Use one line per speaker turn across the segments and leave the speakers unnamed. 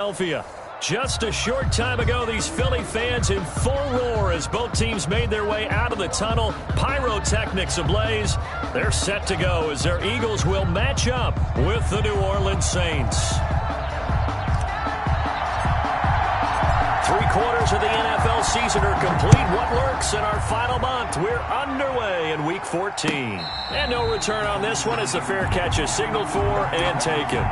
Philadelphia. Just a short time ago, these Philly fans in full roar as both teams made their way out of the tunnel. Pyrotechnics ablaze. They're set to go as their Eagles will match up with the New Orleans Saints. 3/4 of the NFL season are complete. What lurks in our final month? We're underway in Week 14. And no return on this one as the fair catch is signaled for and taken.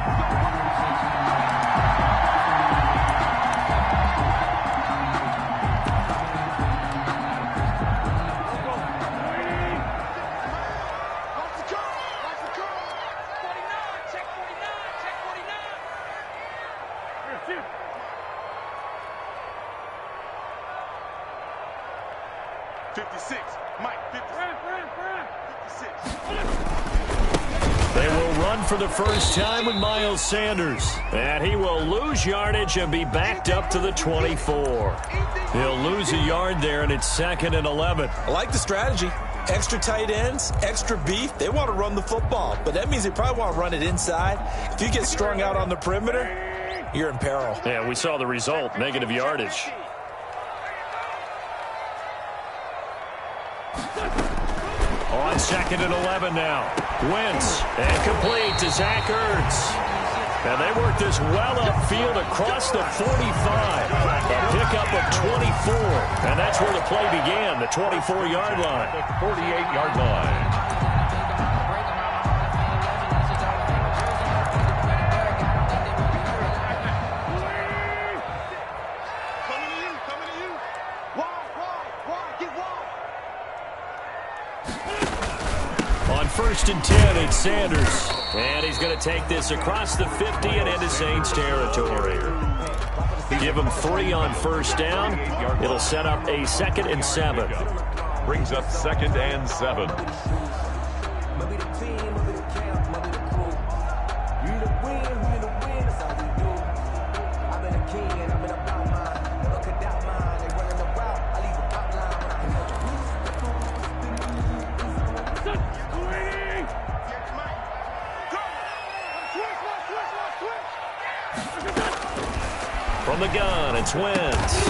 They will run for the first time with Miles Sanders. And he will lose yardage and be backed up to the 24. He'll lose a yard there, and it's 2nd and 11.
I like the strategy. Extra tight ends, extra beef. They want to run the football, but that means they probably want to run it inside. If you get strung out on the perimeter, you're in peril.
Yeah, we saw the result, negative yardage. On 2nd and 11 now. Wentz and complete to Zach Ertz. And they work this well upfield across the 45. A pickup of 24. And that's where the play began, the 24-yard line.
The 48-yard line.
On 1st and 10, it's Sanders. And he's going to take this across the 50 and into Saints territory. Give him 3 on 1st down. It'll set up a 2nd and 7.
Brings up 2nd and 7.
From the gun, it's Wentz.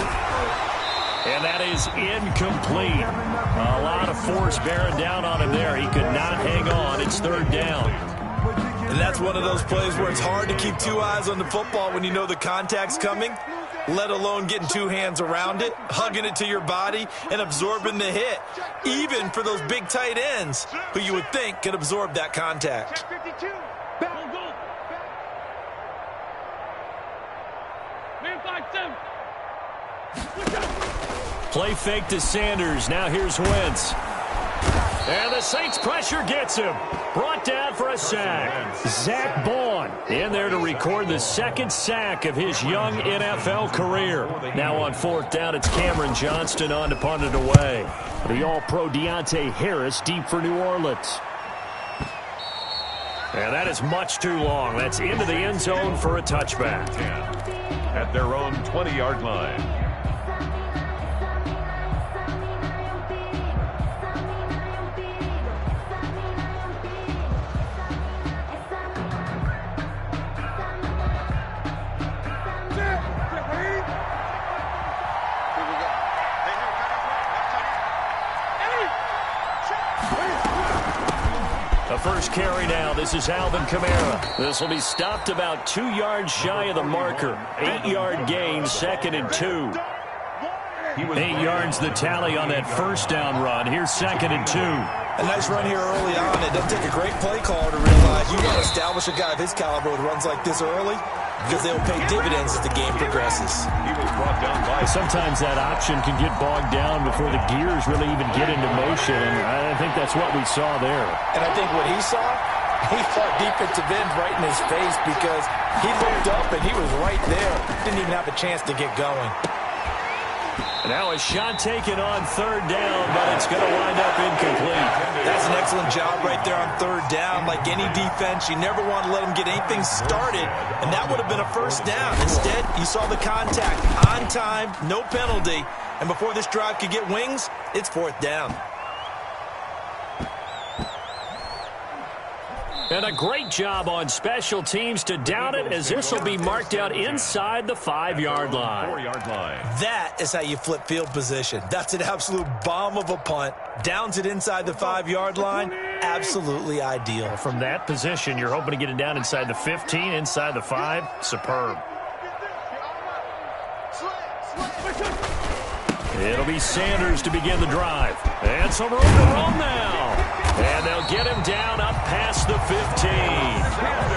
And that is incomplete. A lot of force bearing down on him there. He could not hang on. It's 3rd down.
And that's one of those plays where it's hard to keep 2 eyes on the football when you know the contact's coming, let alone getting 2 hands around it, hugging it to your body, and absorbing the hit, even for those big tight ends who you would think could absorb that contact.
Play fake to Sanders. Now here's Wentz. And the Saints pressure gets him. Brought down for a sack. Zach Bond in there to record the 2nd sack of his young NFL career. Now on 4th down, it's Cameron Johnston on to punt it away. The All-Pro Deontay Harris deep for New Orleans. And that is much too long. That's into the end zone for a touchback.
At their own 20-yard line.
The first carry now. This is Alvin Kamara. This will be stopped about 2 yards shy of the marker. 8-yard gain, 2nd and 2. 8 yards the tally on that 1st down run. Here's 2nd and 2.
A nice run here early on. It doesn't take a great play caller to realize you want to establish a guy of his caliber with runs like this early because they'll pay dividends as the game progresses.
He was brought down by.
Sometimes that option can get bogged down before the gears really even get into motion, and I think that's what we saw there.
And I think what he saw defensive end right in his face because he looked up and he was right there. Didn't even have a chance to get going.
Now a shot taken on 3rd down, but it's going to wind up incomplete.
That's an excellent job right there on 3rd down. Like any defense, you never want to let them get anything started, and that would have been a 1st down. Instead, you saw the contact on time, no penalty, and before this drive could get wings, it's 4th down.
And a great job on special teams to down it, as this will be marked out inside the 5-yard line.
4-yard line.
That is how you flip field position. That's an absolute bomb of a punt. Downs it inside the 5-yard line. Absolutely ideal.
From that position, you're hoping to get it down inside the 15, inside the 5. Superb. It'll be Sanders to begin the drive. And some room to run now. And they'll get him down up past the 15.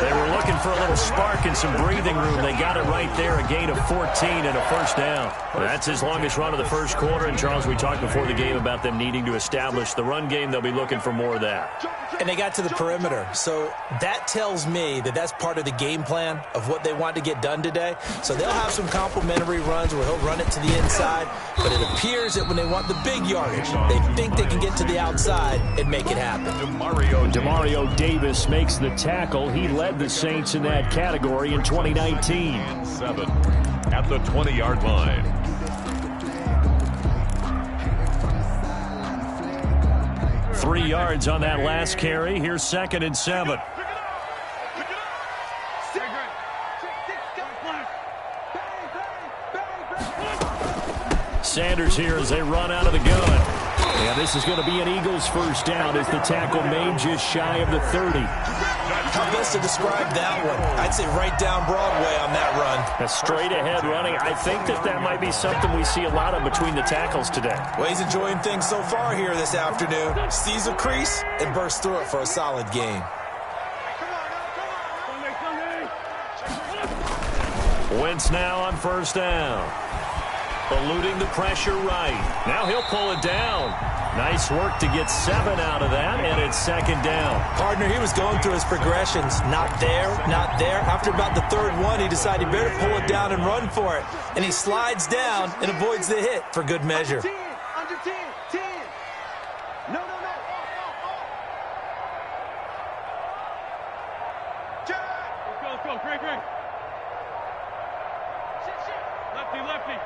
They were looking for a little spark and some breathing room. They got it right there, a gain of 14 and a first down. That's his longest run of the first quarter. And, Charles, we talked before the game about them needing to establish the run game. They'll be looking for more of that.
And they got to the perimeter. So that tells me that that's part of the game plan of what they want to get done today. So they'll have some complimentary runs where he'll run it to the inside. But it appears that when they want the big yardage, they think they can get to the outside and make it happen.
Demario Davis makes the tackle. He led the Saints in that category in 2019.
7 at the 20-yard line.
Three yards on that last carry. Here's 2nd and 7. Sanders here as they run out of the gun. And this is going to be an Eagles first down as the tackle made just shy of the 30.
How best to describe that one? I'd say right down Broadway on that run.
A straight ahead running. I think that might be something we see a lot of between the tackles today.
Well, he's enjoying things so far here this afternoon. Sees a crease and bursts through it for a solid game.
Wentz now on first down. Eluding the pressure right. Now he'll pull it down. Nice work to get 7 out of that, and it's 2nd down.
Partner, he was going through his progressions. Not there, not there. After about the 3rd one, he decided he better pull it down and run for it. And he slides down and avoids the hit for good measure.
Under 10, 10. No. Let's go, Greg. Lefty.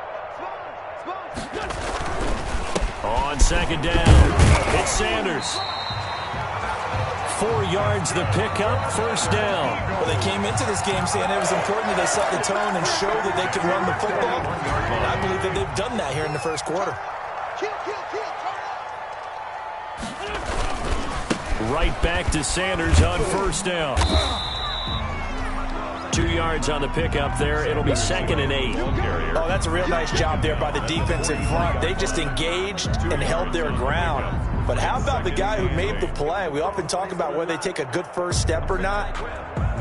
On 2nd down, it's Sanders. 4 yards the pickup, first down.
Well, they came into this game saying it was important that they set the tone and show that they could run the football. And I believe that they've done that here in the first quarter.
Right back to Sanders on first down. 2 yards on the pickup there. It'll be 2nd and 8.
Oh, that's a real nice job there by the defensive front. They just engaged and held their ground. But how about the guy who made the play? We often talk about whether they take a good first step or not.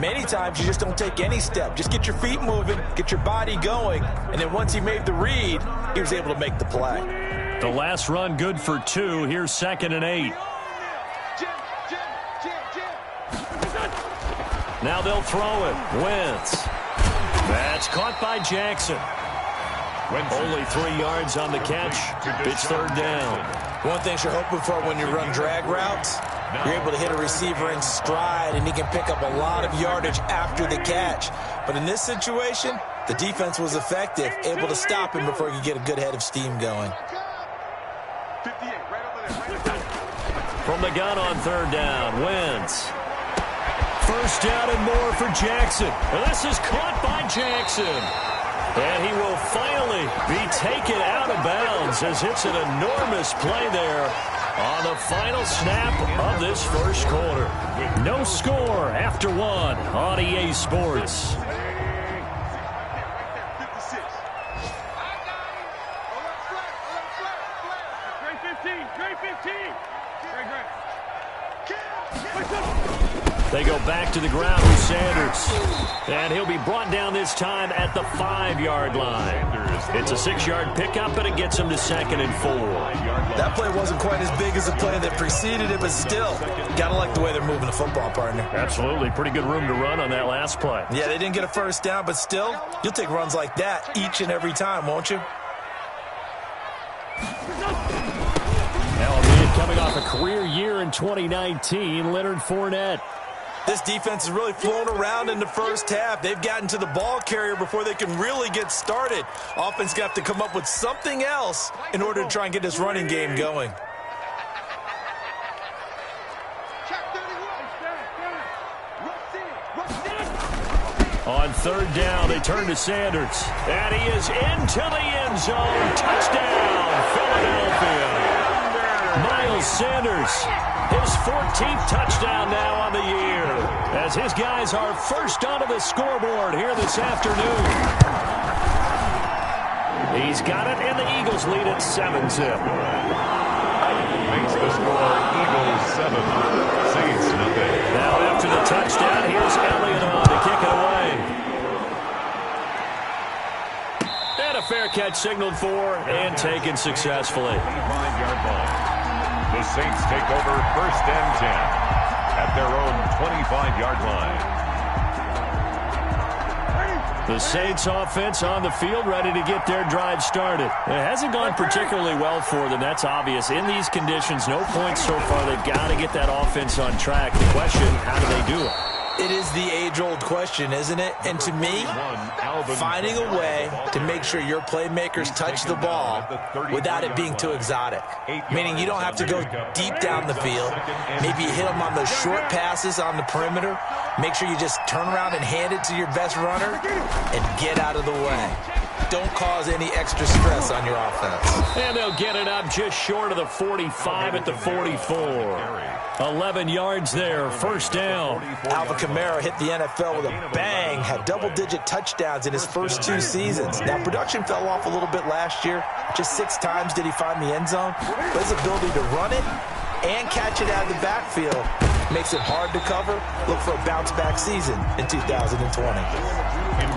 Many times you just don't take any step. Just get your feet moving, get your body going, and then once he made the read, he was able to make the play.
The last run good for 2. Here's 2nd and 8. Now they'll throw it. Wentz. That's caught by Jackson. Only 3 yards on the catch. It's 3rd down.
One thing you're hoping for when you run drag routes, you're able to hit a receiver in stride, and he can pick up a lot of yardage after the catch. But in this situation, the defense was effective, able to stop him before he could get a good head of steam going.
From the gun on 3rd down, Wentz. First down and more for Jackson. And this is caught by Jackson. And he will finally be taken out of bounds as it's an enormous play there on the final snap of this first quarter. No score after 1 on EA Sports.
Grade 15.
They go back to the ground with Sanders. And he'll be brought down this time at the 5-yard line. It's a 6-yard pickup, and it gets him to 2nd and 4.
That play wasn't quite as big as the play that preceded it, but still, got to like the way they're moving the football, partner.
Absolutely. Pretty good room to run on that last play.
Yeah, they didn't get a first down, but still, you'll take runs like that each and every time, won't you?
Now, coming off a career year in 2019, Leonard Fournette.
This defense has really flown around in the first half. They've gotten to the ball carrier before they can really get started. Offense got to come up with something else in order to try and get this running game going.
third down. They turn to Sanders. And he is into the end zone. Touchdown, Philadelphia. Miles Sanders, his 14th touchdown now on the year, as his guys are first onto the scoreboard here this afternoon. He's got it, and the Eagles lead at 7-zip.
Makes the score Eagles 7, Saints nothing.
Now after the touchdown, here's Elliott on to kick it away. And a fair catch signaled for and taken successfully.
25-yard line. The Saints take over 1st and 10 at their own 25-yard line.
The Saints offense on the field, ready to get their drive started. It hasn't gone particularly well for them, that's obvious. In these conditions, no points so far. They've got to get that offense on track. The question, how do they do it?
It is the age-old question, isn't it? And to me, finding a way to make sure your playmakers touch the ball without it being too exotic. Meaning you don't have to go deep down the field. Maybe you hit them on those short passes on the perimeter. Make sure you just turn around and hand it to your best runner and get out of the way. Don't cause any extra stress on your offense.
And they'll get it up just short of the 45 at the 44. 11 yards there, first down.
Alvin Kamara hit the NFL with a bang, had double-digit touchdowns in his first 2 seasons. Now, production fell off a little bit last year. Just 6 times did he find the end zone. But his ability to run it and catch it out of the backfield makes it hard to cover. Look for a bounce-back season in 2020.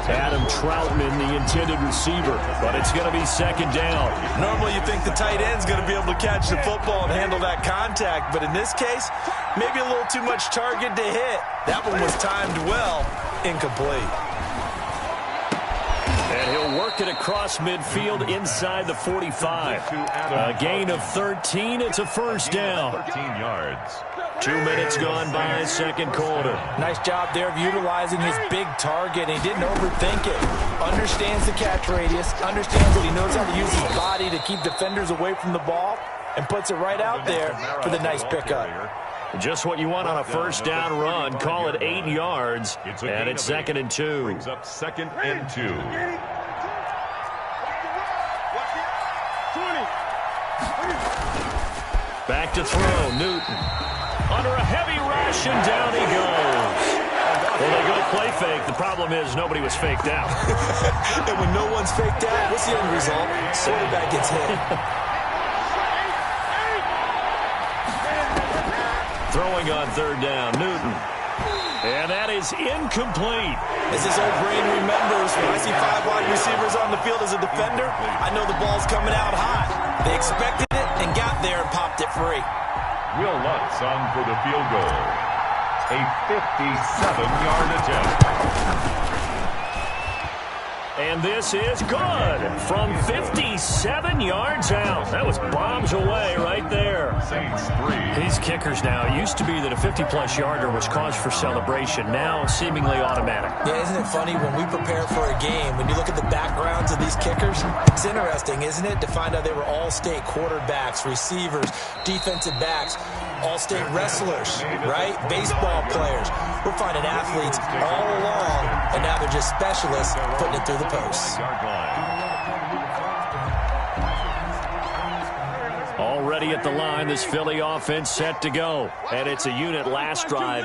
Adam Troutman, the intended receiver, but it's going to be second down.
Normally you think the tight end's going to be able to catch the football and handle that contact, but in this case, maybe a little too much target to hit. That one was timed well, incomplete.
And he'll work it across midfield inside the 45. A gain of 13. It's a first down.
13 yards.
2 minutes gone by, second quarter.
Nice job there of utilizing his big target. He didn't overthink it. Understands the catch radius. Understands that he knows how to use his body to keep defenders away from the ball. And puts it right out there for the nice pickup.
Just what you want on a first down run. Call it 8 yards. And it's 2nd and 2.
Brings up 2nd and 2.
20.
Back to throw, Newton. Under a heavy rush, and down he goes. Well, they go play fake. The problem is nobody was faked out.
And when no one's faked out, what's the end result? Quarterback gets hit.
Throwing on third down, Newton. And that is incomplete.
As his old brain remembers, when I see 5 wide receivers on the field as a defender, I know the ball's coming out hot. They expected it and got there and popped it free.
Will Lutz on for the field goal. A 57-yard attempt.
And this is good from 57 yards out. That was bombs away right there.
Saints 3.
These kickers now, it used to be that a 50-plus yarder was cause for celebration. Now seemingly automatic.
Yeah, isn't it funny when we prepare for a game, when you look at the backgrounds of these kickers, it's interesting, isn't it, to find out they were all-state quarterbacks, receivers, defensive backs, all-state wrestlers, right? Baseball players. We're finding athletes all along, and now they're just specialists putting it through the posts.
Already at the line, this Philly offense set to go. And it's a unit last drive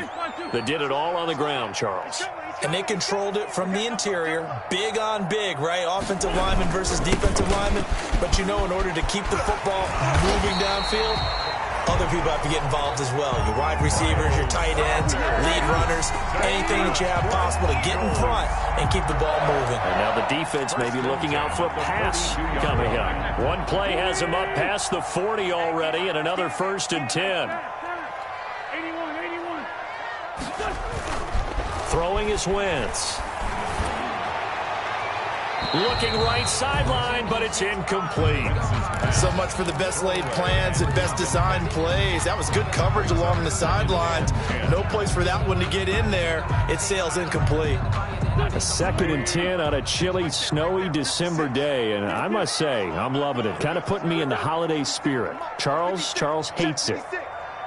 that did it all on the ground, Charles.
And they controlled it from the interior, big on big, right? Offensive lineman versus defensive lineman. But you know, in order to keep the football moving downfield, other people have to get involved as well. Your wide receivers, your tight ends, lead runners, anything that you have possible to get in front and keep the ball moving.
And now the defense may be looking out for a pass coming up. One play has him up past the 40 already, and another 1st and 10.
81.
Throwing is Wentz. Looking right sideline, but it's incomplete.
So much for the best laid plans and best designed plays. That was good coverage along the sidelines. No place for that one to get in there. It sails incomplete.
A 2nd and 10 on a chilly, snowy December day. And I must say, I'm loving it. Kind of putting me in the holiday spirit. Charles hates it.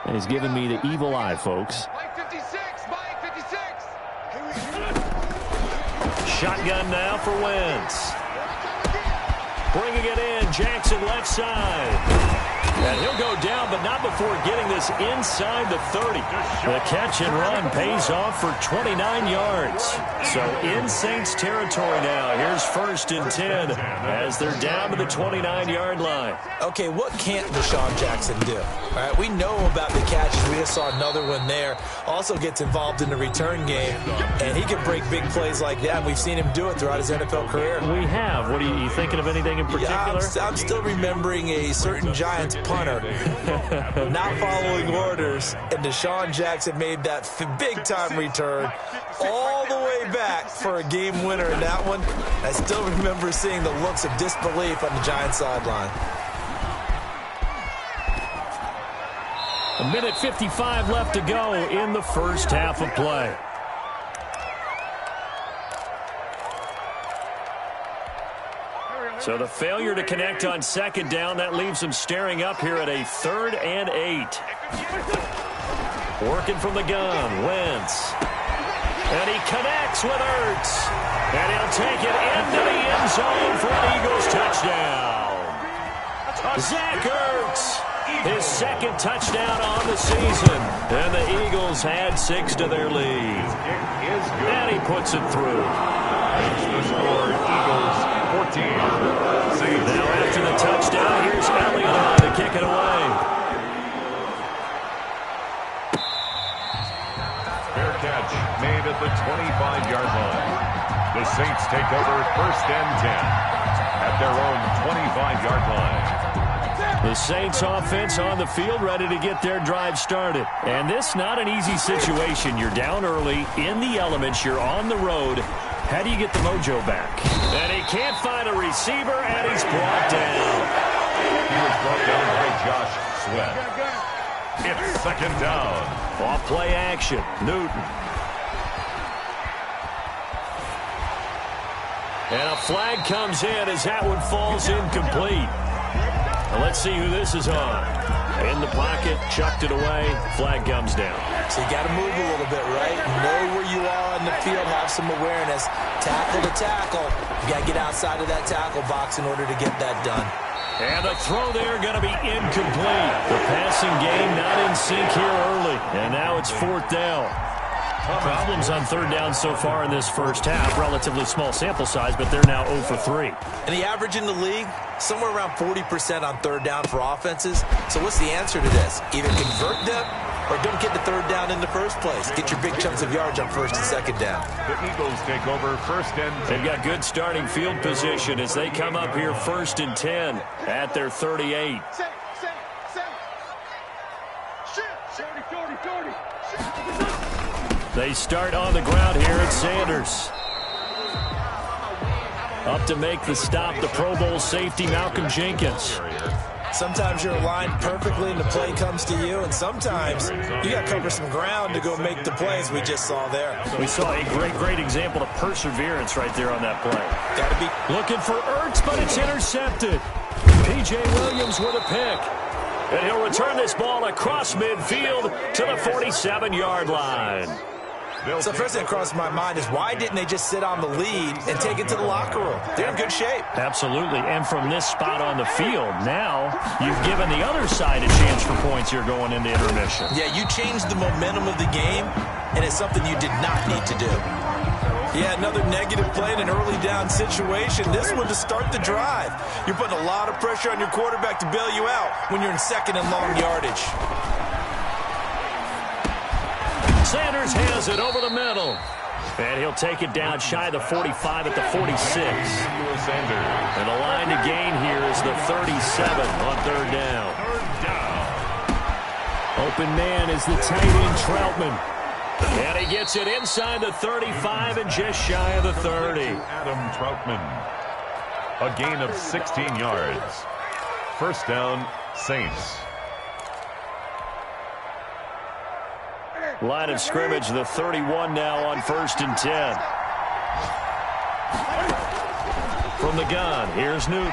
And he's giving me the evil eye, folks. Shotgun now for Wentz. Bringing it in, Jackson left side. And he'll go down, but not before getting this inside the 30. The catch and run pays off for 29 yards. So in Saints territory now. Here's 1st and 10 as they're down to the 29-yard line.
Okay, what can't Deshaun Jackson do? All right, we know about the catches. We just saw another one there. Also gets involved in the return game, and he can break big plays like that. We've seen him do it throughout his NFL career.
We have. What are you thinking of anything in particular?
Yeah, I'm still remembering a certain Giants punter not following orders, and Deshaun Jackson made that big-time return all the way back for a game winner in that one. I still remember seeing the looks of disbelief on the Giants sideline.
1:55 left to go in the first half of play. So the failure to connect on 2nd down, that leaves them staring up here at a 3rd and 8. Working from the gun, Wentz. And he connects with Ertz. And he'll take it into the end zone for an Eagles touchdown. Zach Ertz, his 2nd touchdown on the season. And the Eagles add 6 to their lead. And he puts it through.
The score, Eagles 14.
Now after the touchdown, here's Elliott to kick it away.
Fair catch made at the 25-yard line. The Saints take over 1st and 10 at their own 25-yard line.
The Saints offense on the field, ready to get their drive started. And this not an easy situation. You're down early, in the elements, you're on the road. How do you get the mojo back? And he can't find a receiver, and he's brought down.
He was brought down by Josh Sweat. It's 2nd down.
Off play action, Newton. And a flag comes in as that one falls incomplete. Now let's see who this is on. In the pocket, chucked it away, flag comes down.
So you got to move a little bit, right? Know where you are on the field, have some awareness. Tackle to tackle. You got to get outside of that tackle box in order to get that done.
And the throw there going to be incomplete. The passing game not in sync here early. And now it's 4th down. Problems on 3rd down so far in this first half. Relatively small sample size, but they're now 0 for 3.
And the average in the league, somewhere around 40% on 3rd down for offenses. So what's the answer to this? Either convert them or don't get the 3rd down in the first place. Get your big chunks of yards on 1st and 2nd down.
The Eagles take over 1st and 10.
They've got good starting field position as they come up here 1st and 10 at their 38. They start on the ground here at Sanders. Up to make the stop, the Pro Bowl safety, Malcolm Jenkins.
Sometimes you're aligned perfectly and the play comes to you, and sometimes you got to cover some ground to go make the plays we just saw there.
We saw a great example of perseverance right there on that play.
Got to be
looking for Ertz, but it's intercepted. P.J. Williams with a pick. And he'll return this ball across midfield to the 47-yard line.
So first thing that crossed my mind is why didn't they just sit on the lead and take it to the locker room? They're in good shape.
Absolutely. And from this spot on the field, now you've given the other side a chance for points here going into intermission.
Yeah, you changed the momentum of the game, and it's something you did not need to do. Yeah, another negative play in an early down situation. This one to start the drive. You're putting a lot of pressure on your quarterback to bail you out when you're in 2nd and long yardage.
Sanders has it over the middle. And he'll take it down shy of the 45 at the 46. And the line to gain here is the 37 on 3rd down. Open man is the tight end Troutman. And he gets it inside the 35 and just shy of the 30.
Adam Troutman. A gain of 16 yards. 1st down, Saints.
Line of scrimmage, the 31 now on 1st and 10. From the gun, here's Newton.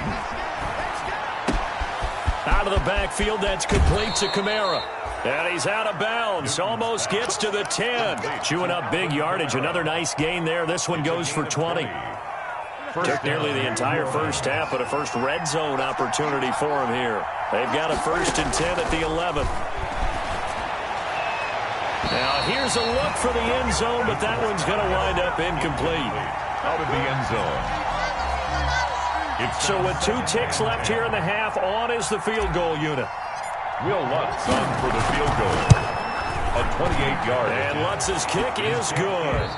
Out of the backfield, that's complete to Kamara. And he's out of bounds. Almost gets to the 10. Chewing up big yardage. Another nice gain there. This one goes for 20. Took nearly the entire first half, but a first red zone opportunity for him here. They've got a 1st and 10 at the 11th. Now here's a look for the end zone, but that one's going to wind up incomplete.
Out of the end zone.
So with 2 ticks left here in the half, on is the field goal unit.
Will Lutz on for the field goal. A 28-yard.
And Lutz's kick is good.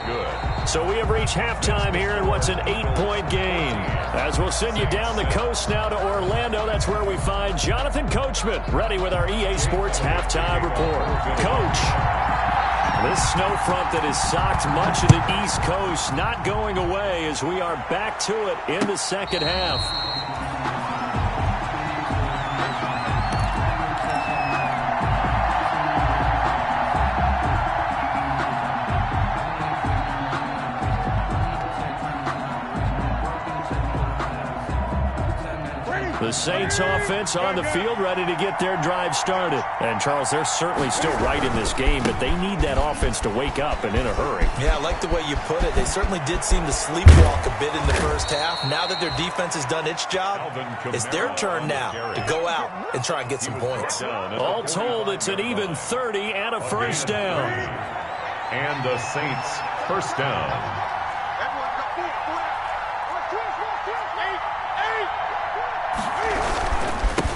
So we have reached halftime here in what's an 8-point game. As we'll send you down the coast now to Orlando, that's where we find Jonathan Coachman, ready with our EA Sports halftime report. Coach, this snow front that has socked much of the East Coast not going away as we are back to it in the second half. The Saints offense on the field, ready to get their drive started. And, Charles, they're certainly still right in this game, but they need that offense to wake up and in a hurry.
Yeah, I like the way you put it. They certainly did seem to sleepwalk a bit in the first half. Now that their defense has done its job, it's their turn now to go out and try and get some points.
All told, it's an even 30 and a first down.
And the Saints first down.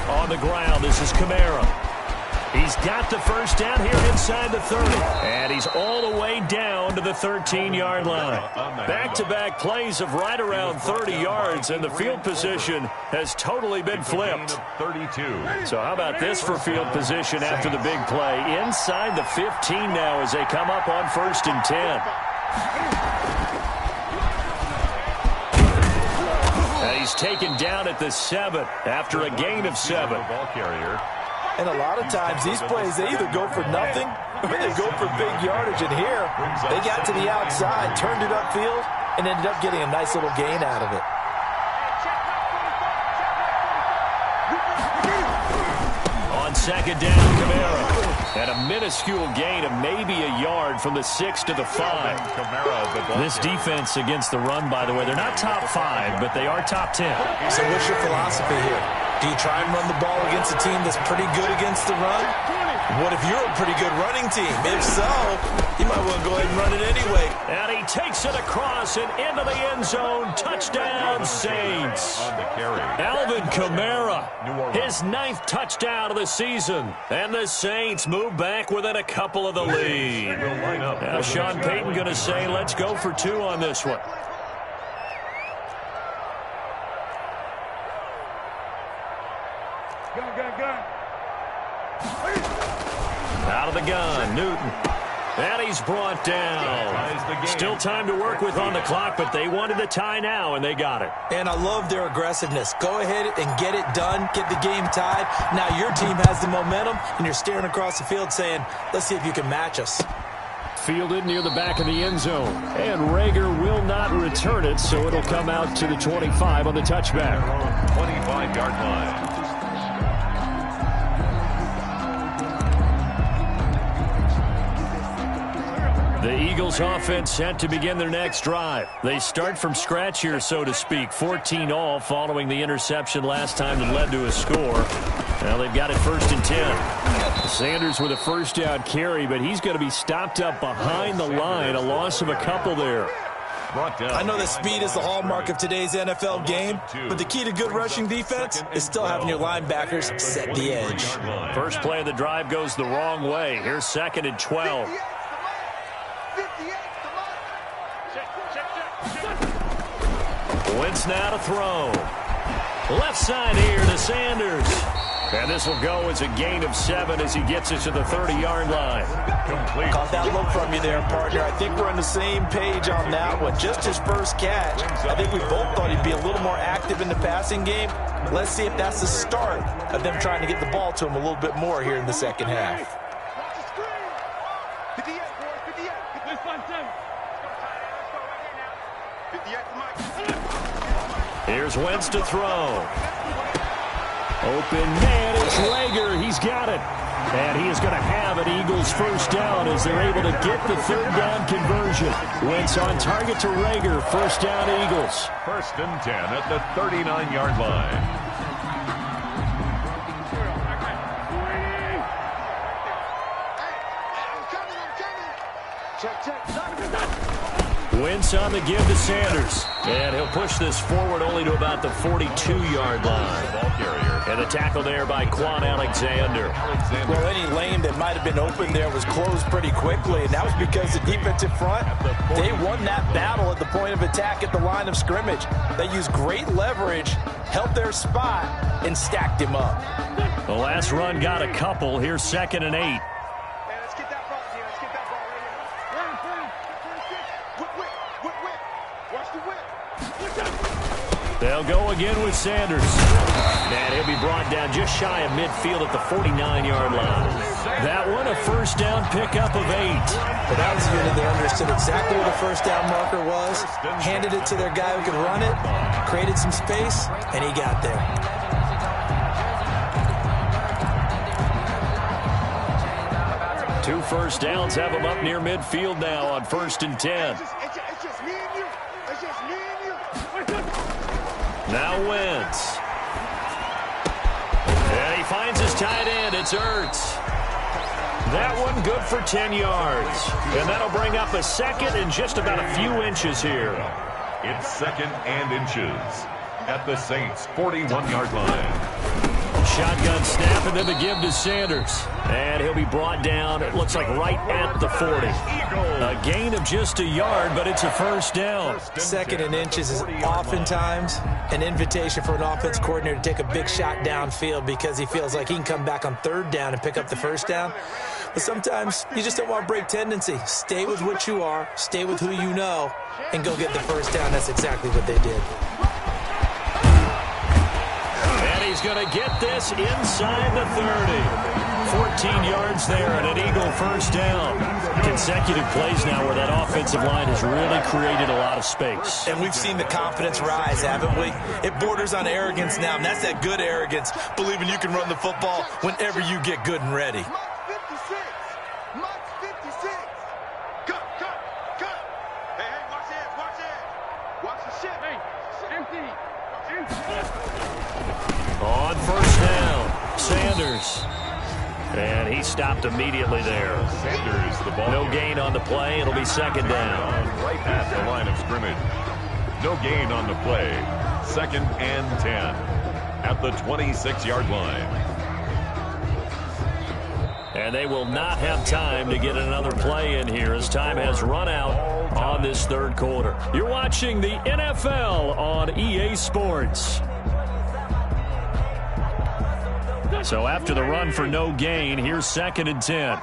On the ground, this is Kamara. He's got the first down here inside the 30. And he's all the way down to the 13-yard line. Back-to-back plays of right around 30 yards, and the field position has totally been flipped.
32.
So how about this for field position after the big play? Inside the 15 now as they come up on 1st and 10. He's taken down at the 7 after a gain of 7.
Ball carrier.
And a lot of times these plays, they either go for nothing or they go for big yardage. And here, they got to the outside, turned it upfield, and ended up getting a nice little gain out of it.
On 2nd down, Kamara. And a minuscule gain of maybe a yard from the 6 to the 5. This defense against the run, by the way, they're not top 5, but they are top 10.
So what's your philosophy here? Do you try and run the ball against a team that's pretty good against the run? What if you're a pretty good running team? If so, you might want to go ahead and run it anyway.
And he takes it across and into the end zone. Touchdown, Saints. Alvin Kamara, his 9th touchdown of the season. And the Saints move back within a couple of the lead. Now Sean Payton going to say, let's go for 2 on this one. Out of the gun, Newton. And he's brought down. Still time to work with on the clock, but they wanted the tie now, and they got it.
And I love their aggressiveness. Go ahead and get it done. Get the game tied. Now your team has the momentum, and you're staring across the field saying, let's see if you can match us.
Fielded near the back of the end zone. And Rager will not return it, so it'll come out to the 25 on the touchback.
25-yard line.
The Eagles offense set to begin their next drive. They start from scratch here, so to speak. 14 all following the interception last time that led to a score. Now they've got it 1st and 10. Sanders with a first down carry, but he's going to be stopped up behind the line. A loss of a couple there.
I know that speed is the hallmark of today's NFL game, but the key to good rushing defense is still having your linebackers set the edge.
First play of the drive goes the wrong way. Here's 2nd and 12. Wentz now to throw. Left side here to Sanders. And this will go as a gain of 7 as he gets it to the 30-yard line.
Complete.
Caught that look from you there, partner. I think we're on the same page on that one. Just his first catch. I think we both thought he'd be a little more active in the passing game. Let's see if that's the start of them trying to get the ball to him a little bit more here in the second half.
Here's Wentz to throw. Open man, it's Rager. He's got it. And he is going to have an Eagles first down as they're able to get the third down conversion. Wentz on target to Rager. First down, Eagles.
First and 10 at the 39-yard line.
Wentz on the give to Sanders. And he'll push this forward only to about the 42-yard line.
Ball carrier.
And the tackle there by Quan Alexander.
Well, any lane that might have been open there was closed pretty quickly, and that was because the defensive front, they won that battle at the point of attack at the line of scrimmage. They used great leverage, held their spot, and stacked him up.
The last run got a couple. Here's 2nd and 8. They'll go again with Sanders. And he'll be brought down just shy of midfield at the 49-yard line. That one, a first down pickup of 8.
But that was a unit that understood exactly what the first down marker was, handed it to their guy who could run it, created some space, and he got there.
Two first downs have him up near midfield now on 1st and 10. Now Wentz. And he finds his tight end. It's Ertz. That one good for 10 yards. And that'll bring up a second and just about a few inches here.
It's 2nd and inches at the Saints' 41-yard line.
Shotgun snap and then the give to Sanders. And he'll be brought down, it looks like right at the 40. A gain of just a yard, but it's a first down.
2nd and inches is oftentimes an invitation for an offense coordinator to take a big shot downfield because he feels like he can come back on 3rd down and pick up the first down. But sometimes you just don't want to break tendency. Stay with what you are, stay with who you know, and go get the first down. That's exactly what they did.
He's going to get this inside the 30. 14 yards there and an Eagle first down. Consecutive plays now where that offensive line has really created a lot of space.
And we've seen the confidence rise, haven't we? It borders on arrogance now, and that's that good arrogance, believing you can run the football whenever you get good and ready.
On first down, Sanders. And he stopped immediately there.
Sanders, the ball.
No gain on the play. It'll be 2nd down.
Right at the line of scrimmage. No gain on the play. 2nd and 10 at the 26-yard line.
And they will not have time to get another play in here as time has run out on this 3rd quarter. You're watching the NFL on EA Sports. So after the run for no gain, here's 2nd and 10.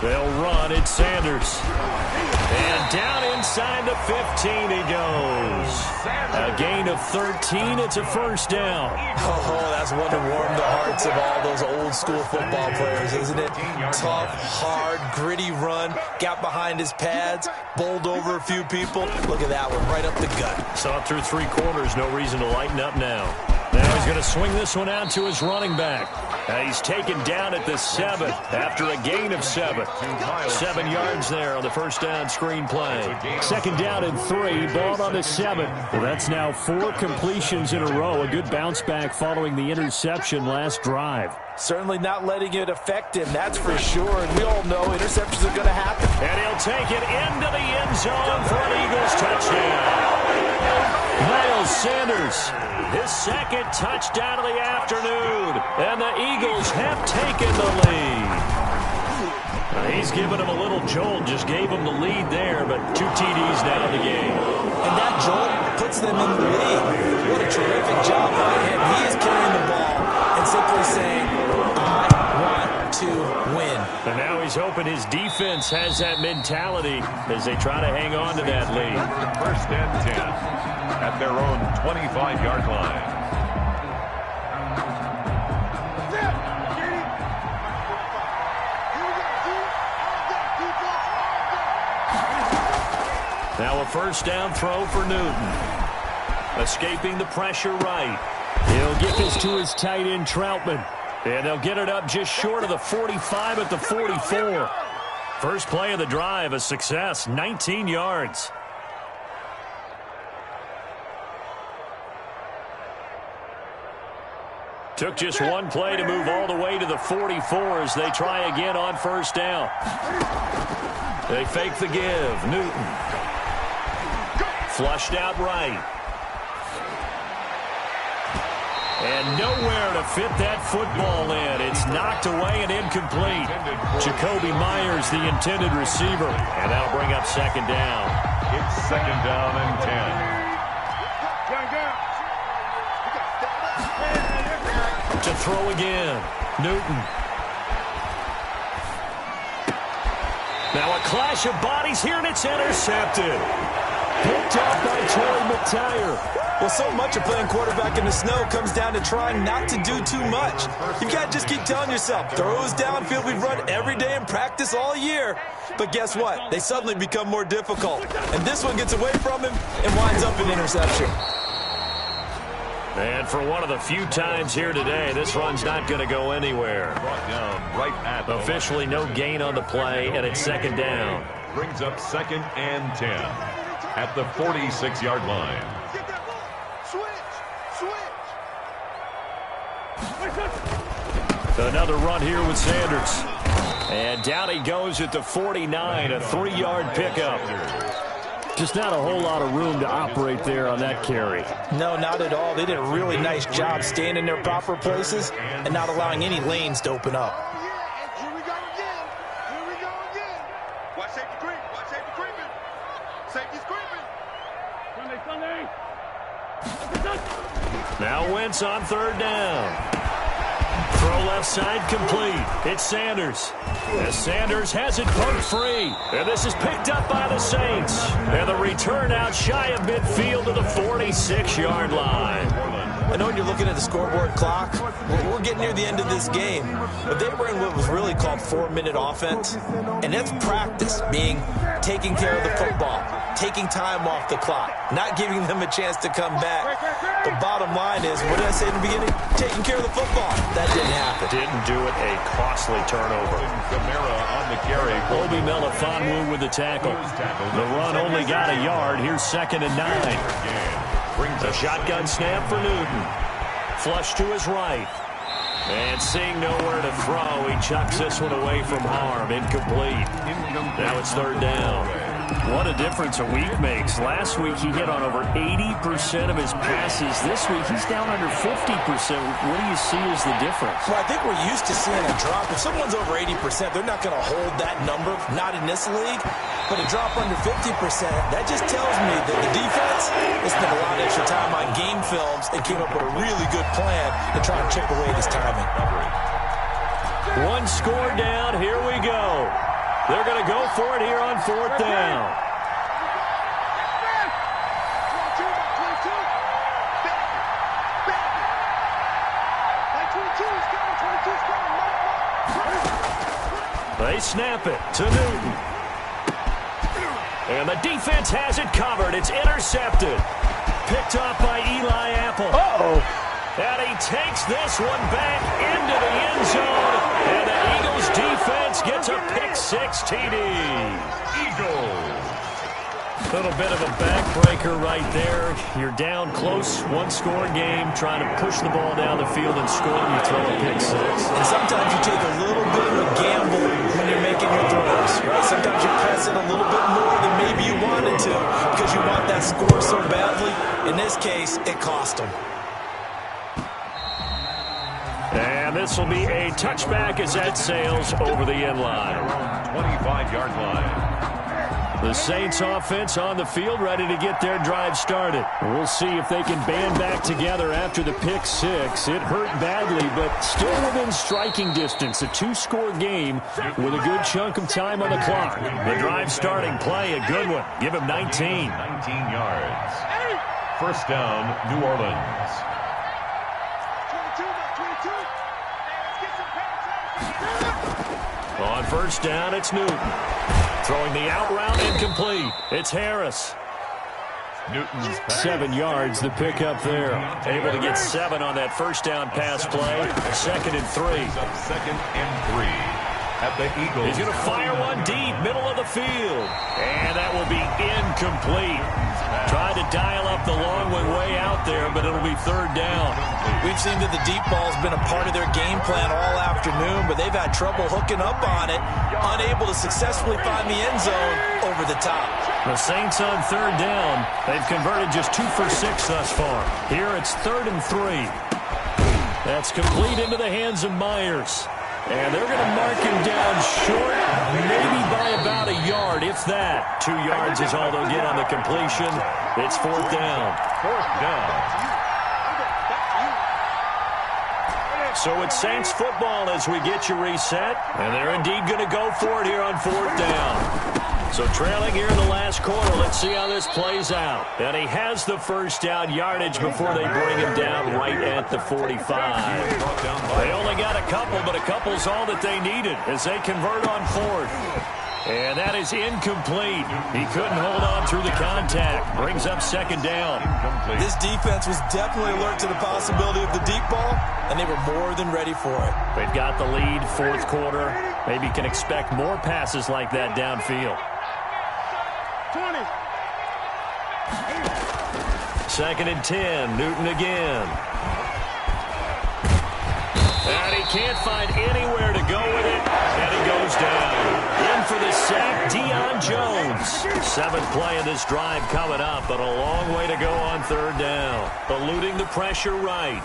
They'll run. It's Sanders. And down inside the 15 he goes. A gain of 13. It's a first down.
Oh, that's one to warm the hearts of all those old school football players, isn't it? Tough, hard, gritty run. Got behind his pads, bowled over a few people. Look at that one, right up the gut.
Saw it through 3 quarters. No reason to lighten up now. Now he's going to swing this one out to his running back. He's taken down at the 7 after a gain of 7. 7 yards there on the first down screen play. 2nd down and 3. Ball on the 7. Well, that's now 4 completions in a row. A good bounce back following the interception last drive.
Certainly not letting it affect him, that's for sure. And we all know interceptions are going to happen.
And he'll take it into the end zone for an Eagles touchdown. Miles Sanders, his 2nd touchdown of the afternoon. And the Eagles have taken the lead. He's given him a little jolt, just gave him the lead there, but 2 TDs now in the game.
And that jolt puts them in the lead. What a terrific job by him. He is carrying the ball and simply saying, I want to win.
And now he's hoping his defense has that mentality as they try to hang on to that lead.
1st and 10 at their own 25-yard line.
Now a first down throw for Newton. Escaping the pressure right. He'll get this to his tight end, Troutman. And they'll get it up just short of the 45 at the 44. First play of the drive, a success, 19 yards. Took just one play to move all the way to the 44 as they try again on first down. They fake the give. Newton. Flushed out right. And nowhere to fit that football in. It's knocked away and incomplete. Jacoby Myers, the intended receiver. And that'll bring up second down.
It's second down and 10.
To throw again. Newton. Now a clash of bodies here, and it's intercepted. Picked off by Troy McTire.
Well, so much of playing quarterback in the snow comes down to trying not to do too much. You've got to just keep telling yourself, throws downfield we've run every day in practice all year. But guess what? They suddenly become more difficult. And this one gets away from him and winds up an interception.
And for one of the few times here today, this run's not going to go anywhere.
Brought down right at
Officially no gain on the play, and it's second down.
Brings up second and 10 at the 46-yard line.
Another run here with Sanders. And down he goes at the 49, a 3-yard pickup. Just not a whole lot of room to operate there on that carry.
No, not at all. They did a really nice job staying in their proper places and not allowing any lanes to open up.
Here we go again. Here we go again. Watch safety creep. Watch safety creeping. Safety's creeping. Sunday.
Now Wentz on third down. Throw left side complete. It's Sanders. As Sanders has it poked free. And this is picked up by the Saints. And the return out shy of midfield to the 46-yard line.
I know when you're looking at the scoreboard clock, we're getting near the end of this game. But they were in what was really called 4-minute offense. And that's practice, being taking care of the football, taking time off the clock, not giving them a chance to come back. The bottom line is, what did I say in the beginning? Taking care of the football. That didn't happen.
Didn't do it. A costly turnover.
Kamara on the carry.
Obi Melifonwu with the tackle. The run only got a yard. Here's second and 9. A shotgun snap for Newton. Flush to his right. And seeing nowhere to throw, he chucks this one away from harm. Incomplete. Now it's third down. What a difference a week makes. Last week he hit on over 80% of his passes. This week he's down under 50%. What do you see as the difference?
Well, I think we're used to seeing a drop. If someone's over 80%, they're not going to hold that number, not in this league. But a drop under 50%, that just tells me that the defense has spent a lot of extra time on game films and came up with a really good plan to try and chip away this timing.
One score down. Here we go. They're going to go for it here on fourth down. They snap it to Newton. And the defense has it covered. It's intercepted. Picked off by Eli Apple.
Uh-oh.
And he takes this one back into the end zone. And the Eagles defense gets a pick-6 TD.
Eagles.
A little bit of a backbreaker right there. You're down close, one-score game, trying to push the ball down the field and score, and you throw a pick-6.
And sometimes you take a little bit of a gamble when you're making your throws, right? Sometimes you press it a little bit more than maybe you wanted to because you want that score so badly. In this case, it cost them.
And this will be a touchback as that sails over the end line.
25-yard line.
The Saints offense on the field, ready to get their drive started. We'll see if they can band back together after the pick-6. It hurt badly, but still within striking distance. A two-score game with a good chunk of time on the clock. The drive starting play, a good one. Give him 19.
19 yards. First down, New Orleans.
On first down, it's Newton. Throwing the out route incomplete. It's Harris.
Newton's pass.
7 yards, the pickup there. Able to get 7 on that first down pass play. 2nd and 3.
Up 2nd and 3 at the Eagles.
He's going to fire one deep, middle of the field. And that will be incomplete. Tried to dial up the long way out there, but it'll be 3rd down.
We've seen that the deep ball's been a part of their game plan all afternoon, but they've had trouble hooking up on it, unable to successfully find the end zone over the top.
The Saints on 3rd down. They've converted just 2 for 6 thus far. Here it's 3rd and 3. That's complete into the hands of Myers. And they're going to mark him down short, maybe by about a yard, if that. 2 yards is all they'll get on the completion. It's 4th down.
4th down.
So it's Saints football as we get you reset. And they're indeed going to go for it here on 4th down. So trailing here in the last quarter, let's see how this plays out. And he has the first down yardage before they bring him down right at the 45. They only got a couple, but a couple's all that they needed as they convert on 4th. And that is incomplete. He couldn't hold on through the contact. Brings up 2nd down.
This defense was definitely alert to the possibility of the deep ball, and they were more than ready for it.
They've got the lead, 4th quarter. Maybe can expect more passes like that downfield. 2nd and 10. Newton again. And he can't find anywhere to go with it. And he goes down. In for the sack, Deion Jones. 7th play of this drive coming up, but a long way to go on 3rd down. Eluding the pressure right.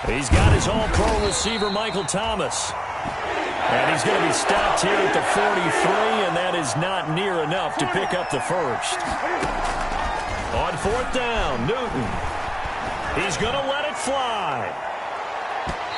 He's got his all-pro receiver, Michael Thomas. And he's going to be stopped here at the 43, and that is not near enough to pick up the first. On 4th down, Newton. He's going to let it fly.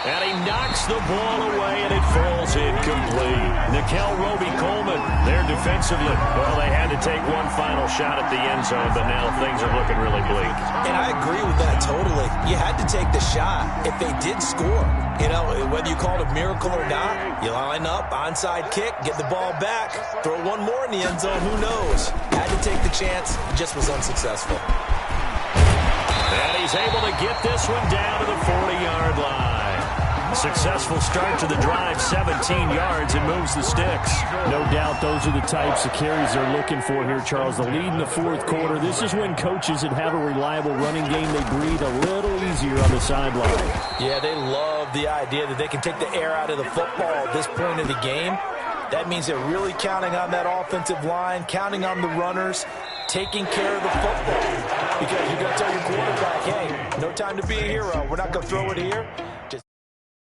And he knocks the ball away, and it falls incomplete. Nikel Roby-Coleman there defensively. Well, they had to take one final shot at the end zone, but now things are looking really bleak.
And I agree with that totally. You had to take the shot if they did score. You know, whether you call it a miracle or not, you line up, onside kick, get the ball back, throw one more in the end zone, who knows? Had to take the chance, just was unsuccessful.
And he's able to get this one down to the 40-yard line. Successful start to the drive, 17 yards, and moves the sticks.
No doubt those are the types of carries they're looking for here, Charles. The lead in the 4th quarter. This is when coaches that have a reliable running game, they breathe a little easier on the sideline.
Yeah, they love the idea that they can take the air out of the football at this point in the game. That means they're really counting on that offensive line, counting on the runners, taking care of the football. Because you're going to tell your quarterback, hey, no time to be a hero. We're not going to throw it here.